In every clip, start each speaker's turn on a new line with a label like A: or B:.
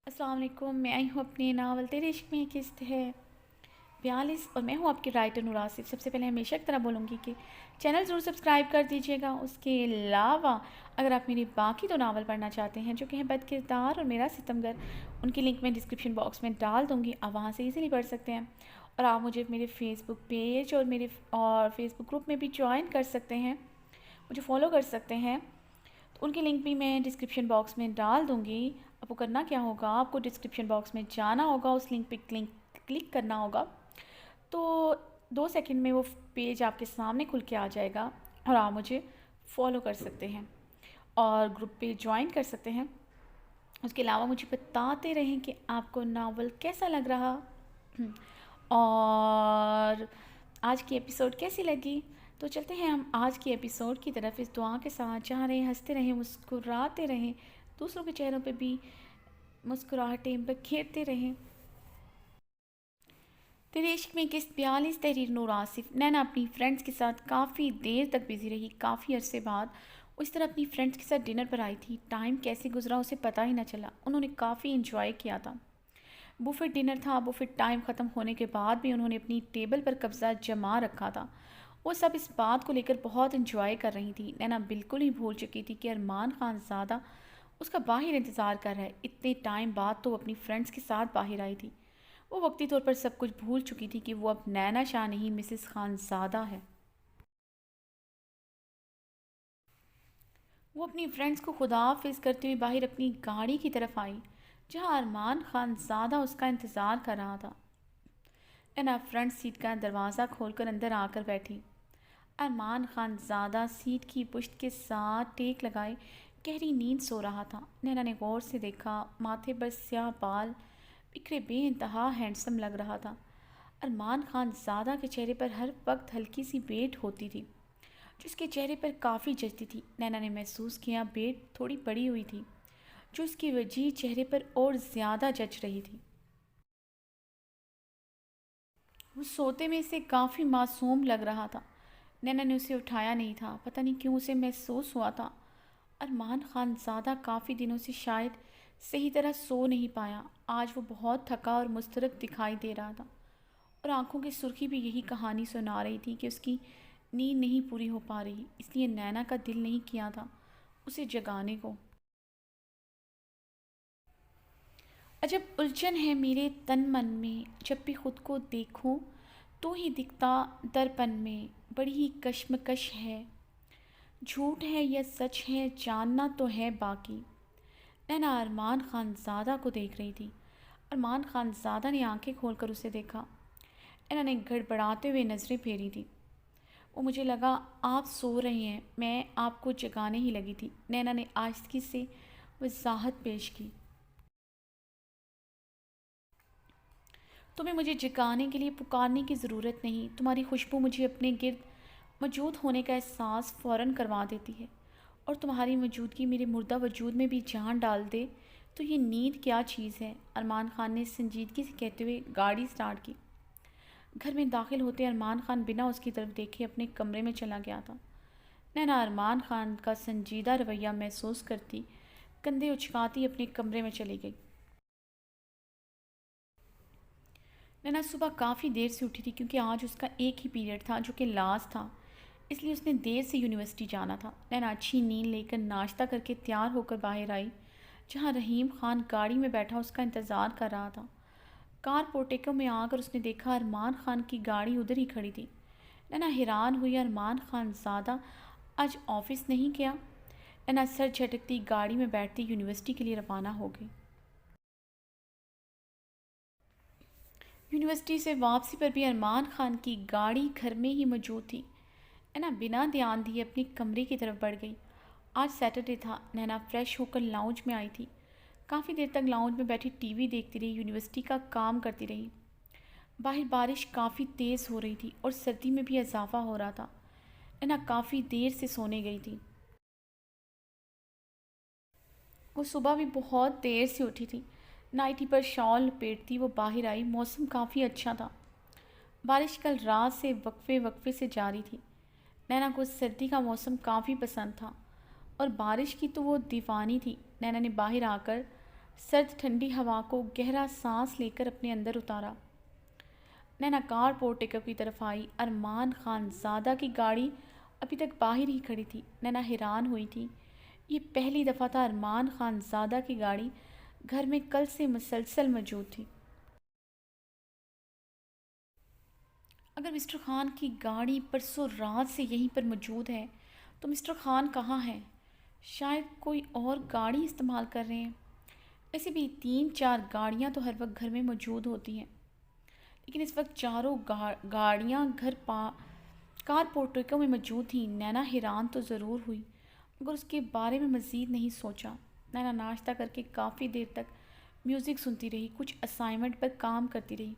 A: السلام علیکم، میں آئی ہوں اپنے ناول تیرے عشق میں قسط ہے 42 اور میں ہوں آپ کی رائٹر نور آصف۔ سب سے پہلے ہمیشہ کی طرح بولوں گی کہ چینل ضرور سبسکرائب کر دیجیے گا۔ اس کے علاوہ اگر آپ میری باقی دو ناول پڑھنا چاہتے ہیں جو کہ ہیں بد کردار اور میرا ستمگر، ان کی لنک میں ڈسکرپشن باکس میں ڈال دوں گی، آپ وہاں سے ایزیلی پڑھ سکتے ہیں۔ اور آپ مجھے میرے فیس بک پیج اور فیس بک گروپ میں بھی جوائن کر سکتے ہیں، مجھے فالو کر سکتے ہیں۔ تو ان کی لنک بھی میں ڈسکرپشن باکس میں ڈال دوں گی۔ آپ کو کرنا کیا ہوگا، آپ کو ڈسکرپشن باکس میں جانا ہوگا، اس لنک پہ کلک کرنا ہوگا، تو 2 سیکنڈ میں وہ پیج آپ کے سامنے کھل کے آ جائے گا اور آپ مجھے فالو کر سکتے ہیں اور گروپ پہ جوائن کر سکتے ہیں۔ اس کے علاوہ مجھے بتاتے رہیں کہ آپ کو ناول کیسا لگ رہا اور آج کی ایپیسوڈ کیسی لگی۔ تو چلتے ہیں ہم آج کی ایپیسوڈ کی طرف، اس دعا کے ساتھ جہاں رہیں ہنستے رہیں، مسکراتے رہیں، دوسروں کے چہروں پہ بھی مسکراہٹیں بکھیرتے رہیں۔ تیرے عشق میں قسط 42، تحریر نور آصف۔ نینا اپنی فرینڈس کے ساتھ کافی دیر تک بزی رہی۔ کافی عرصے بعد وہ اس طرح اپنی فرینڈس کے ساتھ ڈنر پر آئی تھی۔ ٹائم کیسے گزرا اسے پتہ ہی نہ چلا۔ انہوں نے کافی انجوائے کیا تھا۔ بفٹ ڈنر تھا۔ بفٹ ٹائم ختم ہونے کے بعد بھی انہوں نے اپنی ٹیبل پر قبضہ جما رکھا تھا۔ وہ سب اس بات کو لے کر بہت انجوائے کر رہی تھی۔ نینا بالکل ہی بھول چکی تھی کہ ارمان خان زادہ اس کا باہر انتظار کر رہا ہے۔ اتنے ٹائم بعد تو وہ اپنی فرینڈس کے ساتھ باہر آئی تھی۔ وہ وقتی طور پر سب کچھ بھول چکی تھی کہ وہ اب نینا شاہ نہیں، مسز خان زادہ ہے۔ وہ اپنی فرینڈس کو خدا حافظ کرتے ہوئے باہر اپنی گاڑی کی طرف آئی جہاں ارمان خان زادہ اس کا انتظار کر رہا تھا۔ نینا فرنٹ سیٹ کا دروازہ کھول کر اندر آ کر بیٹھی۔ ارمان خان زادہ سیٹ کی پشت کے ساتھ ٹیک لگائے گہری نیند سو رہا تھا۔ نینا نے غور سے دیکھا، ماتھے پر سیاہ بال بکھرے بے انتہا ہینڈسم لگ رہا تھا۔ ارمان خان زادہ کے چہرے پر ہر وقت ہلکی سی بیٹ ہوتی تھی جو اس کے چہرے پر کافی جچتی تھی۔ نینا نے محسوس کیا بیٹ تھوڑی بڑی ہوئی تھی جو اس کی وجیح چہرے پر اور زیادہ جچ رہی تھی۔ وہ سوتے میں سے کافی معصوم لگ رہا تھا۔ نینا نے اسے اٹھایا نہیں تھا، پتہ نہیں کیوں اسے محسوس ہوا تھا ارمان خان زادہ کافی دنوں سے شاید صحیح طرح سو نہیں پایا۔ آج وہ بہت تھکا اور مضطرب دکھائی دے رہا تھا اور آنکھوں کی سرخی بھی یہی کہانی سنا رہی تھی کہ اس کی نیند نہیں پوری ہو پا رہی، اس لیے نینا کا دل نہیں کیا تھا اسے جگانے کو۔ عجب الجھن ہے میرے تن من میں، جب بھی خود کو دیکھوں تو ہی دکھتا درپن میں، بڑی ہی کشمکش ہے، جھوٹ ہے یا سچ ہے جاننا تو ہے باقی۔ نینا ارمان خان زادہ کو دیکھ رہی تھی۔ ارمان خان زادہ نے آنکھیں کھول کر اسے دیکھا۔ نینا نے گڑبڑاتے ہوئے نظریں پھیری تھی۔ وہ مجھے لگا آپ سو رہے ہیں، میں آپ کو جگانے ہی لگی تھی، نینا نے آہستگی سے وضاحت پیش کی۔ تمہیں مجھے جگانے کے لیے پکارنے کی ضرورت نہیں، تمہاری خوشبو مجھے اپنے گرد موجود ہونے کا احساس فوراً کروا دیتی ہے، اور تمہاری موجودگی میرے مردہ وجود میں بھی جان ڈال دے تو یہ نیند کیا چیز ہے، ارمان خان نے سنجیدگی سے کہتے ہوئے گاڑی سٹارٹ کی۔ گھر میں داخل ہوتے ارمان خان بنا اس کی طرف دیکھے اپنے کمرے میں چلا گیا تھا۔ نینا ارمان خان کا سنجیدہ رویہ محسوس کرتی کندھے اچکاتی اپنے کمرے میں چلی گئی۔ نینا صبح کافی دیر سے اٹھی تھی کیونکہ آج اس کا ایک ہی پیریڈ تھا جو کہ لاسٹ تھا، اس لیے اس نے دیر سے یونیورسٹی جانا تھا۔ نینا اچھی نیند لے کر ناشتہ کر کے تیار ہو کر باہر آئی جہاں رحیم خان گاڑی میں بیٹھا اس کا انتظار کر رہا تھا۔ کار پورٹیکو میں آ کر اس نے دیکھا ارمان خان کی گاڑی ادھر ہی کھڑی تھی۔ نینا حیران ہوئی، ارمان خان زادہ آج آفس نہیں گیا؟ نینا سر جھٹکتی گاڑی میں بیٹھتی یونیورسٹی کے لیے روانہ ہو گئی۔ یونیورسٹی سے واپسی پر بھی ارمان خان کی گاڑی گھر میں ہی موجود تھی۔ نینا بنا دھیان دیے اپنے کمرے کی طرف بڑھ گئی۔ آج سیٹرڈے تھا۔ نینا فریش ہو کر لاؤنج میں آئی تھی۔ کافی دیر تک لاؤنج میں بیٹھی ٹی وی دیکھتی رہی، یونیورسٹی کا کام کرتی رہی۔ باہر بارش کافی تیز ہو رہی تھی اور سردی میں بھی اضافہ ہو رہا تھا۔ نینا کافی دیر سے سونے گئی تھی۔ وہ صبح بھی بہت دیر سے اٹھی تھی۔ نائٹی پر شال لپیٹتی وہ باہر آئی۔ موسم کافی اچھا تھا۔ بارش کل رات سے وقفے وقفے سے جاری تھی۔ نینا کو سردی کا موسم کافی پسند تھا اور بارش کی تو وہ دیوانی تھی۔ نینا نے باہر آ کر سرد ٹھنڈی ہوا کو گہرا سانس لے کر اپنے اندر اتارا۔ نینا کار پورٹ ٹکپ کی طرف آئی۔ ارمان خان زادہ کی گاڑی ابھی تک باہر ہی کھڑی تھی۔ نینا حیران ہوئی تھی، یہ پہلی دفعہ تھا ارمان خان زادہ کی گاڑی گھر میں کل سے مسلسل موجود تھی۔ اگر مسٹر خان کی گاڑی پرسوں رات سے یہیں پر موجود ہے تو مسٹر خان کہاں ہے؟ شاید کوئی اور گاڑی استعمال کر رہے ہیں۔ ایسے بھی 3-4 گاڑیاں تو ہر وقت گھر میں موجود ہوتی ہیں، لیکن اس وقت چاروں گاڑیاں کار پورٹریکو میں موجود تھیں۔ نینا حیران تو ضرور ہوئی، مگر اس کے بارے میں مزید نہیں سوچا۔ نینا ناشتہ کر کے کافی دیر تک میوزک سنتی رہی، کچھ اسائنمنٹ پر کام کرتی رہی۔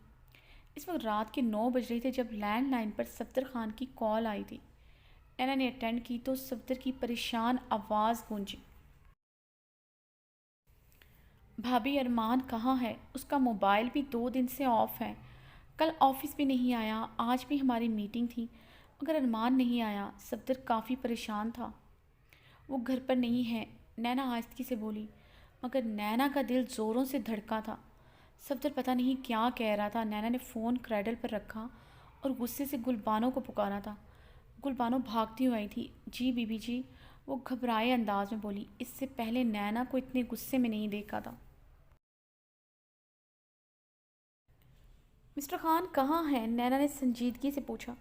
A: اس وقت رات کے 9 بج رہے تھے جب لینڈ لائن پر صفدر خان کی کال آئی تھی۔ نینا نے اٹینڈ کی تو صفدر کی پریشان آواز گونجی۔ بھابی ارمان کہاں ہے؟ اس کا موبائل بھی 2 دن سے آف ہے، کل آفس بھی نہیں آیا، آج بھی ہماری میٹنگ تھی مگر ارمان نہیں آیا۔ صفدر کافی پریشان تھا۔ وہ گھر پر نہیں ہے، نینا آہستگی سے بولی، مگر نینا کا دل زوروں سے دھڑکا تھا۔ صفدر پتہ نہیں کیا کہہ رہا تھا۔ نینا نے فون کریڈل پر رکھا اور غصے سے گلبانو کو پکارا تھا۔ گلبانو بھاگتی ہوئی آئی تھی۔ جی بی بی جی، وہ گھبرائے انداز میں بولی۔ اس سے پہلے نینا کو اتنے غصے میں نہیں دیکھا تھا۔ مسٹر خان کہاں ہیں؟ نینا نے سنجیدگی سے پوچھا۔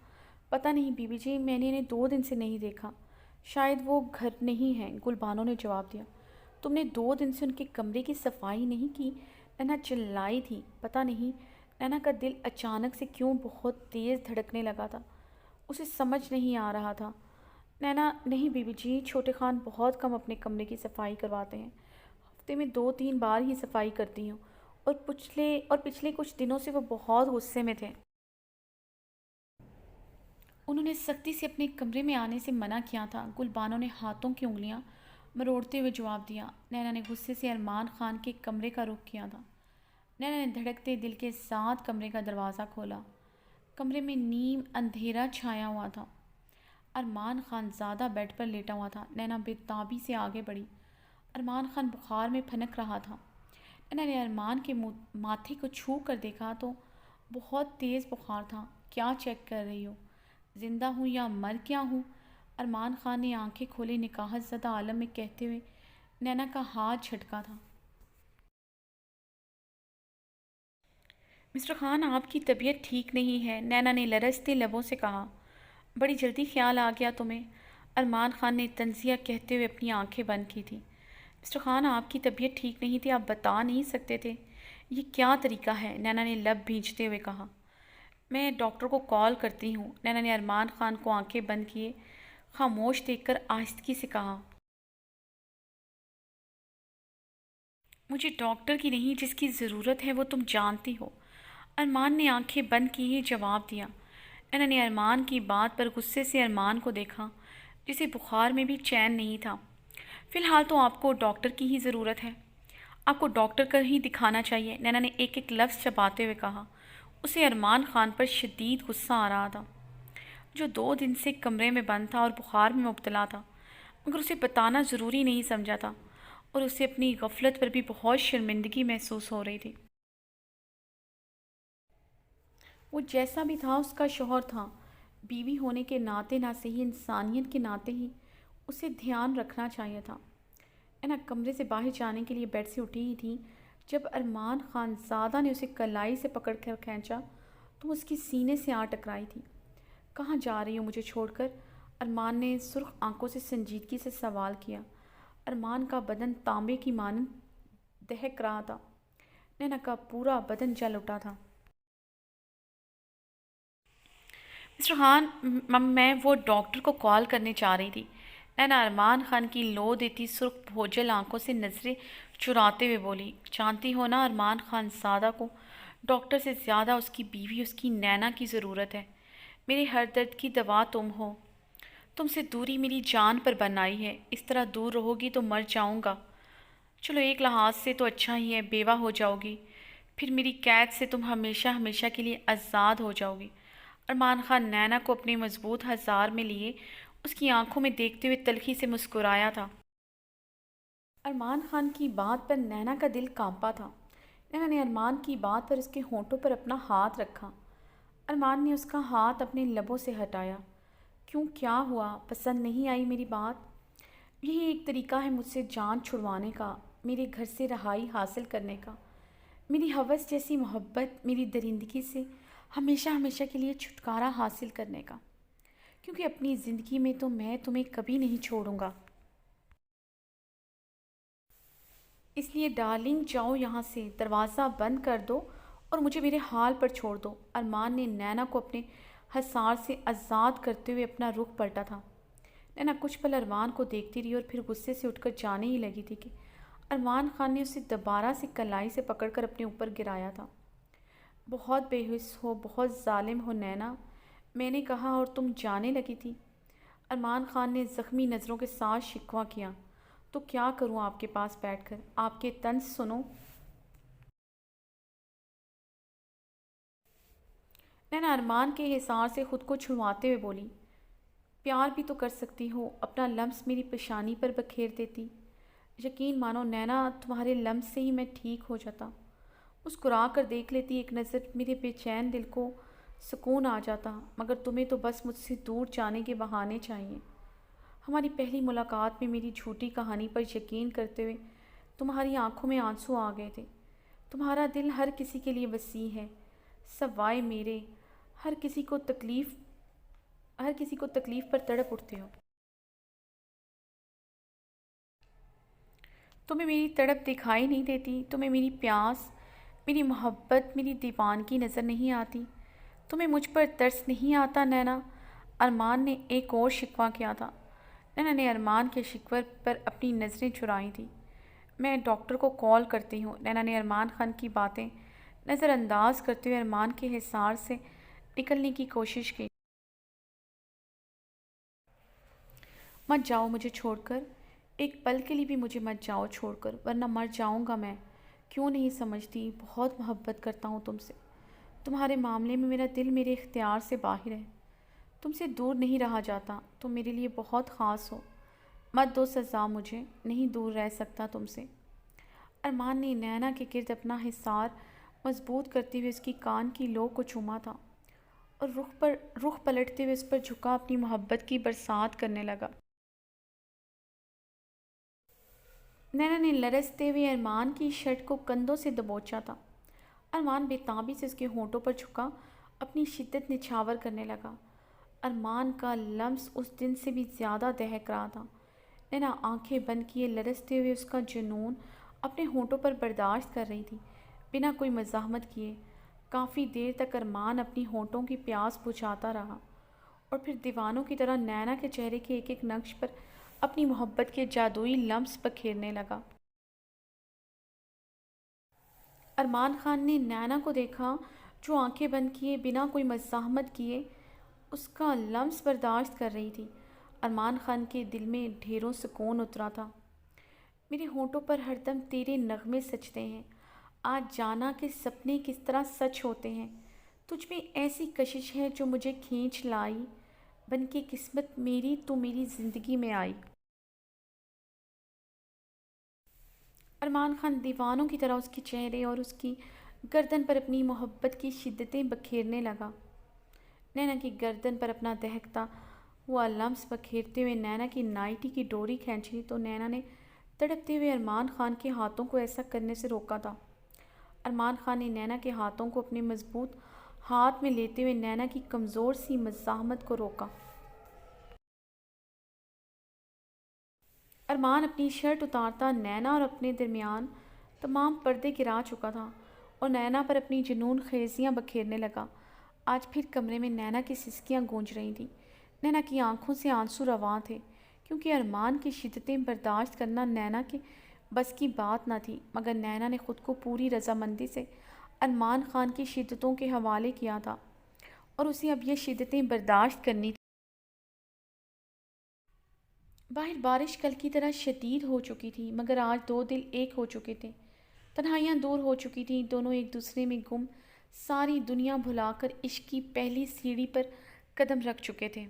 A: پتہ نہیں بی بی جی، میں نے انہیں 2 دن سے نہیں دیکھا، شاید وہ گھر نہیں ہیں، گلبانو نے جواب دیا۔ تم نے 2 دن سے ان کے کمرے کی صفائی نہیں کی؟ نینا چلائی تھی۔ پتہ نہیں، نینا کا دل اچانک سے کیوں بہت تیز دھڑکنے لگا تھا، اسے سمجھ نہیں آ رہا تھا۔ نینا نہیں بی بی جی، چھوٹے خان بہت کم اپنے کمرے کی صفائی کرواتے ہیں، ہفتے میں 2-3 بار ہی صفائی کرتی ہوں، اور پچھلے کچھ دنوں سے وہ بہت غصے میں تھے۔ انہوں نے سختی سے اپنے کمرے میں آنے سے منع کیا تھا، گلبانو نے ہاتھوں کی انگلیاں مروڑتے ہوئے جواب دیا۔ نینا نے غصے سے ارمان خان کے کمرے کا رخ کیا تھا۔ نینا نے دھڑکتے دل کے ساتھ کمرے کا دروازہ کھولا۔ کمرے میں نیم اندھیرا چھایا ہوا تھا۔ ارمان خان زادہ بیڈ پر لیٹا ہوا تھا۔ نینا بے تابی سے آگے بڑھی۔ ارمان خان بخار میں پھنک رہا تھا۔ نینا نے ارمان کے ماتھے کو چھو کر دیکھا تو بہت تیز بخار تھا۔ کیا چیک کر رہی ہو؟ زندہ ہوں یا مر گیا ہوں؟ ارمان خان نے آنکھیں کھولے نکاحت زدہ عالم میں کہتے ہوئے نینا کا ہاتھ جھٹکا تھا۔ مسٹر خان، آپ کی طبیعت ٹھیک نہیں ہے، نینا نے لرزتے لبوں سے کہا۔ بڑی جلدی خیال آ گیا تمہیں؟ ارمان خان نے تنزیہ کہتے ہوئے اپنی آنکھیں بند کی تھی۔ مسٹر خان، آپ کی طبیعت ٹھیک نہیں تھی، آپ بتا نہیں سکتے تھے؟ یہ کیا طریقہ ہے؟ نینا نے لب بھینچتے ہوئے کہا۔ میں ڈاکٹر کو کال کرتی ہوں۔ نینا نے ارمان خان کو آنکھیں بند کیے خاموش دیکھ کر آہستگی سے کہا۔ مجھے ڈاکٹر کی نہیں، جس کی ضرورت ہے وہ تم جانتی ہو، ارمان نے آنکھیں بند کی ہی جواب دیا۔ نینا نے ارمان کی بات پر غصے سے ارمان کو دیکھا، جسے بخار میں بھی چین نہیں تھا۔ فی الحال تو آپ کو ڈاکٹر کی ہی ضرورت ہے، آپ کو ڈاکٹر کا ہی دکھانا چاہیے، نینا نے ایک ایک لفظ چباتے ہوئے کہا۔ اسے ارمان خان پر شدید غصہ آ رہا تھا، جو 2 دن سے کمرے میں بند تھا اور بخار میں مبتلا تھا، مگر اسے بتانا ضروری نہیں سمجھا تھا، اور اسے اپنی غفلت پر بھی بہت شرمندگی محسوس ہو رہی تھی۔ وہ جیسا بھی تھا اس کا شوہر تھا، بیوی ہونے کے ناطے نہ صحیح انسانیت کے ناطے ہی اسے دھیان رکھنا چاہیے تھا۔ نینا کمرے سے باہر جانے کے لیے بیڈ سے اٹھی ہی تھی جب ارمان خان زادہ نے اسے کلائی سے پکڑ کر کھینچا تو اس کی سینے سے آ ٹکرائی تھی۔ کہاں جا رہی ہو مجھے چھوڑ کر؟ ارمان نے سرخ آنکھوں سے سنجیدگی سے سوال کیا۔ ارمان کا بدن تانبے کی مانند دہک رہا تھا۔ نینا کا پورا بدن جل اٹھا تھا۔ مسٹر خان، میں وہ ڈاکٹر کو کال کرنے چاہ رہی تھی، نینا ارمان خان کی لو دیتی سرخ بھوجل آنکھوں سے نظریں چراتے ہوئے بولی۔ جانتی ہو نا ارمان خان زادہ کو ڈاکٹر سے زیادہ اس کی بیوی، اس کی نینا کی ضرورت ہے۔ میرے ہر درد کی دوا تم ہو، تم سے دوری میری جان پر بن آئی ہے، اس طرح دور رہو گی تو مر جاؤں گا۔ چلو ایک لحاظ سے تو اچھا ہی ہے، بیوہ ہو جاؤ گی، پھر میری قید سے تم ہمیشہ ہمیشہ کے لیے آزاد ہو جاؤ گی۔ ارمان خان نینا کو اپنے مضبوط ہزار میں لیے اس کی آنکھوں میں دیکھتے ہوئے تلخی سے مسکرایا تھا۔ ارمان خان کی بات پر نینا کا دل کانپا تھا۔ نینا نے ارمان کی بات پر اس کے ہونٹوں پر اپنا ہاتھ رکھا۔ ارمان نے اس کا ہاتھ اپنے لبوں سے ہٹایا۔ کیوں، کیا ہوا؟ پسند نہیں آئی میری بات؟ یہی ایک طریقہ ہے مجھ سے جان چھڑوانے کا، میرے گھر سے رہائی حاصل کرنے کا، میری ہوس جیسی محبت، میری درندگی سے ہمیشہ ہمیشہ کے لیے چھٹکارا حاصل کرنے کا، کیونکہ اپنی زندگی میں تو میں تمہیں کبھی نہیں چھوڑوں گا۔ اس لیے ڈارلنگ، جاؤ یہاں سے، دروازہ بند کر دو اور مجھے میرے حال پر چھوڑ دو۔ ارمان نے نینا کو اپنے حصار سے آزاد کرتے ہوئے اپنا رخ پلٹا تھا۔ نینا کچھ پل ارمان کو دیکھتی رہی اور پھر غصے سے اٹھ کر جانے ہی لگی تھی کہ ارمان خان نے اسے دوبارہ سے کلائی سے پکڑ کر اپنے اوپر گرایا تھا۔ بہت بے حس ہو، بہت ظالم ہو نینا، میں نے کہا اور تم جانے لگی تھی۔ ارمان خان نے زخمی نظروں کے ساتھ شکوہ کیا۔ تو کیا کروں آپ کے پاس بیٹھ کر، آپ کے طنز سنوں؟ نینا ارمان کے حصار سے خود کو چھڑواتے ہوئے بولی، پیار بھی تو کر سکتی ہو، اپنا لمس میری پیشانی پر بکھیر دیتی۔ یقین مانو نینا، تمہارے لمس سے ہی میں ٹھیک ہو جاتا، مسکرا کر دیکھ لیتی ایک نظر، میرے بے چین دل کو سکون آ جاتا، مگر تمہیں تو بس مجھ سے دور جانے کے بہانے چاہیے۔ ہماری پہلی ملاقات میں میری جھوٹی کہانی پر یقین کرتے ہوئے تمہاری آنکھوں میں آنسو آ گئے تھے۔ تمہارا دل ہر کسی کے لیے وسیع ہے، سوائے میرے۔ ہر کسی کو تکلیف پر تڑپ اٹھتے ہو۔ تمہیں میری تڑپ دکھائی نہیں دیتی؟ تمہیں میری پیاس، میری محبت، میری دیوانگی نظر نہیں آتی؟ تمہیں مجھ پر ترس نہیں آتا نینا؟ ارمان نے ایک اور شکوہ کیا تھا۔ نینا نے ارمان کے شکوے پر اپنی نظریں چرائی تھیں۔ میں ڈاکٹر کو کال کرتی ہوں۔ نینا نے ارمان خان کی باتیں نظر انداز کرتے ہوئے ارمان کے حصار سے نکلنے کی کوشش کی۔ مت جاؤ مجھے چھوڑ کر، ایک پل کے لیے بھی مجھے مت جاؤ چھوڑ کر، ورنہ مر جاؤں گا میں۔ کیوں نہیں سمجھتی؟ بہت محبت کرتا ہوں تم سے۔ تمہارے معاملے میں میرا دل میرے اختیار سے باہر ہے، تم سے دور نہیں رہا جاتا، تم میرے لیے بہت خاص ہو۔ مت دو سزا مجھے، نہیں دور رہ سکتا تم سے۔ ارمان نے نینا کے گرد اپنا حصار مضبوط کرتے ہوئے اس کی کان کی لو کو چوما تھا اور رخ پلٹتے ہوئے اس پر جھکا اپنی محبت کی برسات کرنے لگا۔ نینا نے لرزتے ہوئے ارمان کی شرٹ کو کندھوں سے دبوچا تھا۔ ارمان بے تابی سے اس کے ہونٹوں پر جھکا اپنی شدت نچھاور کرنے لگا۔ ارمان کا لمس اس دن سے بھی زیادہ دہک رہا تھا۔ نینا آنکھیں بند کیے لرزتے ہوئے اس کا جنون اپنے ہونٹوں پر برداشت کر رہی تھی، بنا کوئی مزاحمت کیے۔ کافی دیر تک ارمان اپنی ہونٹوں کی پیاس بجھاتا رہا اور پھر دیوانوں کی طرح نینا کے چہرے کے ایک ایک نقش پر اپنی محبت کے جادوئی لمس بکھیرنے لگا۔ ارمان خان نے نینا کو دیکھا جو آنکھیں بند کیے بنا کوئی مزاحمت کیے اس کا لمس برداشت کر رہی تھی۔ ارمان خان کے دل میں ڈھیروں سکون اترا تھا۔ میرے ہونٹوں پر ہر دم تیرے نغمے سجتے ہیں، آج جانا کہ سپنے کس طرح سچ ہوتے ہیں۔ تجھ میں ایسی کشش ہے جو مجھے کھینچ لائی، بن کے قسمت میری تو میری زندگی میں آئی۔ ارمان خان دیوانوں کی طرح اس کے چہرے اور اس کی گردن پر اپنی محبت کی شدتیں بکھیرنے لگا۔ نینا کی گردن پر اپنا دہکتا ہوا لمس بکھیرتے ہوئے نینا کی نائٹی کی ڈوری کھینچی تو نینا نے تڑپتے ہوئے ارمان خان کے ہاتھوں کو ایسا کرنے سے روکا تھا۔ ارمان خان نے نینا کے ہاتھوں کو اپنے مضبوط ہاتھ میں لیتے ہوئے نینا کی کمزور سی مزاحمت کو روکا۔ ارمان اپنی شرٹ اتارتا نینا اور اپنے درمیان تمام پردے گرا چکا تھا اور نینا پر اپنی جنون خیزیاں بکھیرنے لگا۔ آج پھر کمرے میں نینا کی سسکیاں گونج رہی تھیں۔ نینا کی آنکھوں سے آنسو رواں تھے، کیونکہ ارمان کی شدتیں برداشت کرنا نینا کے بس کی بات نہ تھی، مگر نینا نے خود کو پوری رضامندی سے ارمان خان کی شدتوں کے حوالے کیا تھا اور اسے اب یہ شدتیں برداشت کرنی تھیں۔ باہر بارش کل کی طرح شدید ہو چکی تھی، مگر آج دو دل ایک ہو چکے تھے۔ تنہائیاں دور ہو چکی تھیں، دونوں ایک دوسرے میں گم، ساری دنیا بھلا کر عشق کی پہلی سیڑھی پر قدم رکھ چکے تھے۔